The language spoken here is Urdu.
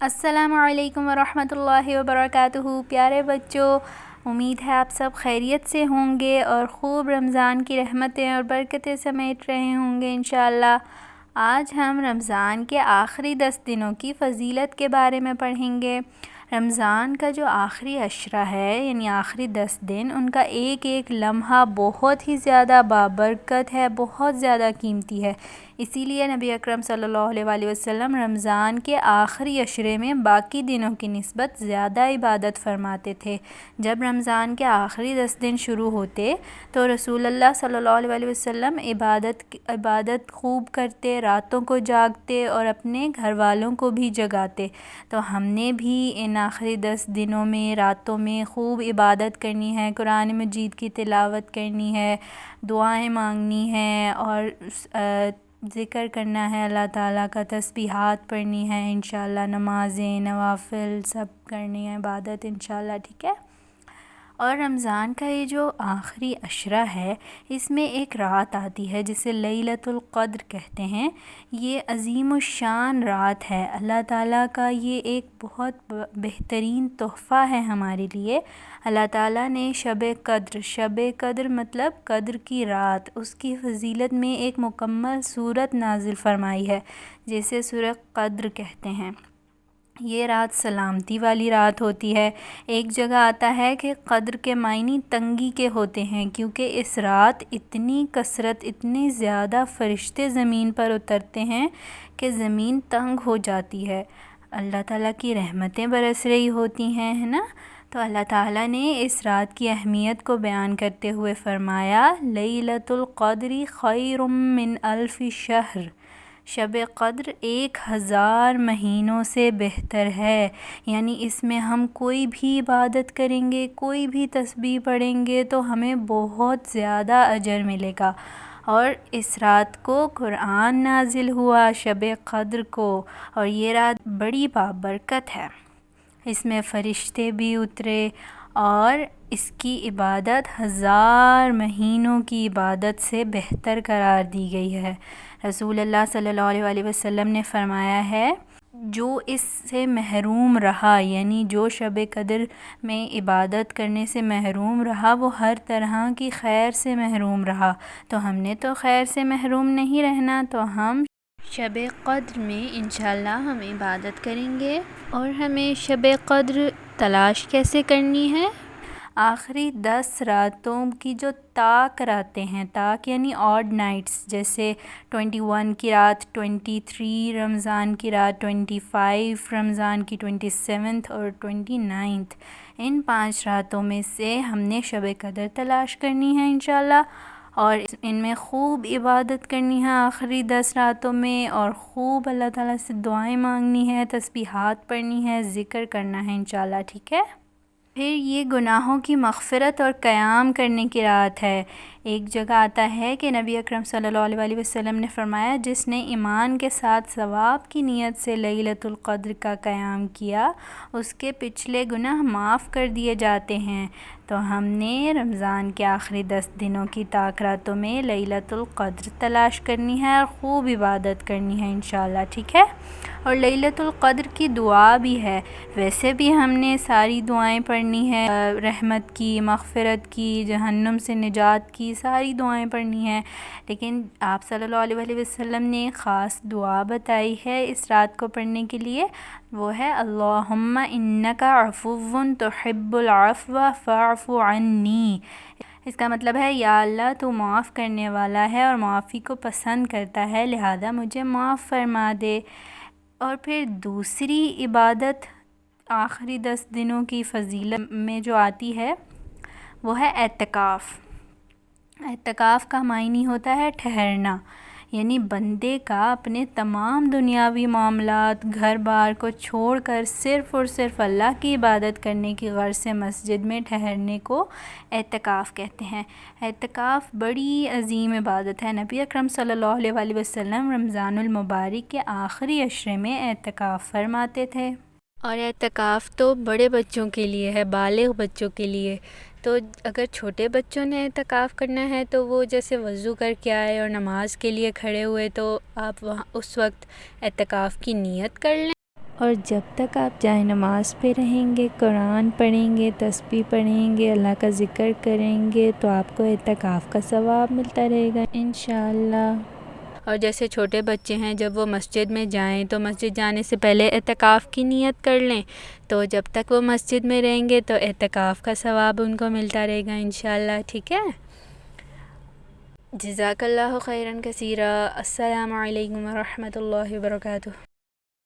السلام علیکم ورحمۃ اللہ وبرکاتہ۔ پیارے بچوں، امید ہے آپ سب خیریت سے ہوں گے اور خوب رمضان کی رحمتیں اور برکتیں سمیٹ رہے ہوں گے انشاءاللہ۔ آج ہم رمضان کے آخری 10 دنوں کی فضیلت کے بارے میں پڑھیں گے۔ رمضان کا جو آخری عشرہ ہے یعنی آخری 10 دن، ان کا ایک ایک لمحہ بہت ہی زیادہ بابرکت ہے، بہت زیادہ قیمتی ہے۔ اسی لیے نبی اکرم صلی اللہ علیہ وآلہ وسلم رمضان کے آخری عشرے میں باقی دنوں کی نسبت زیادہ عبادت فرماتے تھے۔ جب رمضان کے آخری 10 دن شروع ہوتے تو رسول اللہ صلی اللہ علیہ وآلہ وسلم عبادت خوب کرتے، راتوں کو جاگتے اور اپنے گھر والوں کو بھی جگاتے۔ تو ہم نے بھی ان آخری 10 دنوں میں راتوں میں خوب عبادت کرنی ہے، قرآن مجید کی تلاوت کرنی ہے، دعائیں مانگنی ہیں اور ذکر کرنا ہے اللہ تعالیٰ کا، تسبیحات پڑھنی ہے انشاءاللہ، نمازیں، نوافل سب کرنی ہے، عبادت انشاءاللہ، ٹھیک ہے۔ اور رمضان کا یہ جو آخری عشرہ ہے، اس میں ایک رات آتی ہے جسے لیلۃ القدر کہتے ہیں۔ یہ عظیم الشان رات ہے، اللہ تعالیٰ کا یہ ایک بہت بہترین تحفہ ہے ہمارے لیے۔ اللہ تعالیٰ نے شب قدر مطلب قدر کی رات، اس کی فضیلت میں ایک مکمل سورت نازل فرمائی ہے جسے سورہ قدر کہتے ہیں۔ یہ رات سلامتی والی رات ہوتی ہے۔ ایک جگہ آتا ہے کہ قدر کے معنی تنگی کے ہوتے ہیں، کیونکہ اس رات اتنی زیادہ فرشتے زمین پر اترتے ہیں کہ زمین تنگ ہو جاتی ہے، اللہ تعالیٰ کی رحمتیں برس رہی ہوتی ہیں، ہے نا۔ تو اللہ تعالیٰ نے اس رات کی اہمیت کو بیان کرتے ہوئے فرمایا، لیلۃ القدر خیر من الف شہر، شب قدر 1000 مہینوں سے بہتر ہے۔ یعنی اس میں ہم کوئی بھی عبادت کریں گے، کوئی بھی تسبیح پڑھیں گے تو ہمیں بہت زیادہ اجر ملے گا۔ اور اس رات کو قرآن نازل ہوا شب قدر کو، اور یہ رات بڑی بابرکت ہے۔ اس میں فرشتے بھی اترے اور اس کی عبادت 1000 مہینوں کی عبادت سے بہتر قرار دی گئی ہے۔ رسول اللہ صلی اللہ علیہ وآلہ وسلم نے فرمایا ہے، جو اس سے محروم رہا، یعنی جو شب قدر میں عبادت کرنے سے محروم رہا، وہ ہر طرح کی خیر سے محروم رہا۔ تو ہم نے تو خیر سے محروم نہیں رہنا، تو ہم شب قدر میں انشاءاللہ ہم عبادت کریں گے۔ اور ہمیں شب قدر تلاش کیسے کرنی ہے؟ آخری 10 راتوں کی جو طاق راتیں ہیں، طاق یعنی آڈ نائٹس، جیسے 21 کی رات، 23 رمضان کی رات، 25 رمضان کی، 27 اور 29، ان 5 راتوں میں سے ہم نے شب قدر تلاش کرنی ہے انشاءاللہ، اور ان میں خوب عبادت کرنی ہے آخری 10 راتوں میں، اور خوب اللہ تعالیٰ سے دعائیں مانگنی ہے، تسبیحات پڑھنی ہے، ذکر کرنا ہے انشاءاللہ، ٹھیک ہے۔ پھر یہ گناہوں کی مغفرت اور قیام کرنے کی رات ہے۔ ایک جگہ آتا ہے کہ نبی اکرم صلی اللہ علیہ وآلہ وسلم نے فرمایا، جس نے ایمان کے ساتھ ثواب کی نیت سے لیلۃ القدر کا قیام کیا، اس کے پچھلے گناہ معاف کر دیے جاتے ہیں۔ تو ہم نے رمضان کے آخری 10 دنوں کی طاق راتوں میں لیلۃ القدر تلاش کرنی ہے اور خوب عبادت کرنی ہے انشاءاللہ، ٹھیک ہے۔ اور لیلۃ القدر کی دعا بھی ہے، ویسے بھی ہم نے ساری دعائیں پڑھنی ہے، رحمت کی، مغفرت کی، جہنم سے نجات کی، ساری دعائیں پڑھنی ہیں، لیکن آپ صلی اللہ علیہ وآلہ وسلم نے خاص دعا بتائی ہے اس رات کو پڑھنے کے لیے، وہ ہے اللہم انک عفو تحب العفو فاعف عنی۔ اس کا مطلب ہے، یا اللہ تو معاف کرنے والا ہے اور معافی کو پسند کرتا ہے، لہذا مجھے معاف فرما دے۔ اور پھر دوسری عبادت آخری 10 دنوں کی فضیلت میں جو آتی ہے وہ ہے اعتکاف۔ اعتکاف کا معنی ہوتا ہے ٹھہرنا، یعنی بندے کا اپنے تمام دنیاوی معاملات، گھر بار کو چھوڑ کر صرف اور صرف اللہ کی عبادت کرنے کی غرض سے مسجد میں ٹھہرنے کو اعتکاف کہتے ہیں۔ اعتکاف بڑی عظیم عبادت ہے۔ نبی اکرم صلی اللہ علیہ وآلہ وسلم رمضان المبارک کے آخری عشرے میں اعتکاف فرماتے تھے۔ اور اعتکاف تو بڑے بچوں کے لیے ہے، بالغ بچوں کے لیے۔ تو اگر چھوٹے بچوں نے اعتکاف کرنا ہے تو وہ جیسے وضو کر کے آئے اور نماز کے لیے کھڑے ہوئے، تو آپ وہاں اس وقت اعتکاف کی نیت کر لیں، اور جب تک آپ جائے نماز پہ رہیں گے، قرآن پڑھیں گے، تسبیح پڑھیں گے، اللہ کا ذکر کریں گے تو آپ کو اعتکاف کا ثواب ملتا رہے گا انشاءاللہ۔ اور جیسے چھوٹے بچے ہیں، جب وہ مسجد میں جائیں تو مسجد جانے سے پہلے اعتکاف کی نیت کر لیں، تو جب تک وہ مسجد میں رہیں گے تو اعتکاف کا ثواب ان کو ملتا رہے گا انشاءاللہ، ٹھیک ہے؟ جزاک اللہ خیراً کثیرا۔ السلام علیکم ورحمۃ اللہ وبرکاتہ۔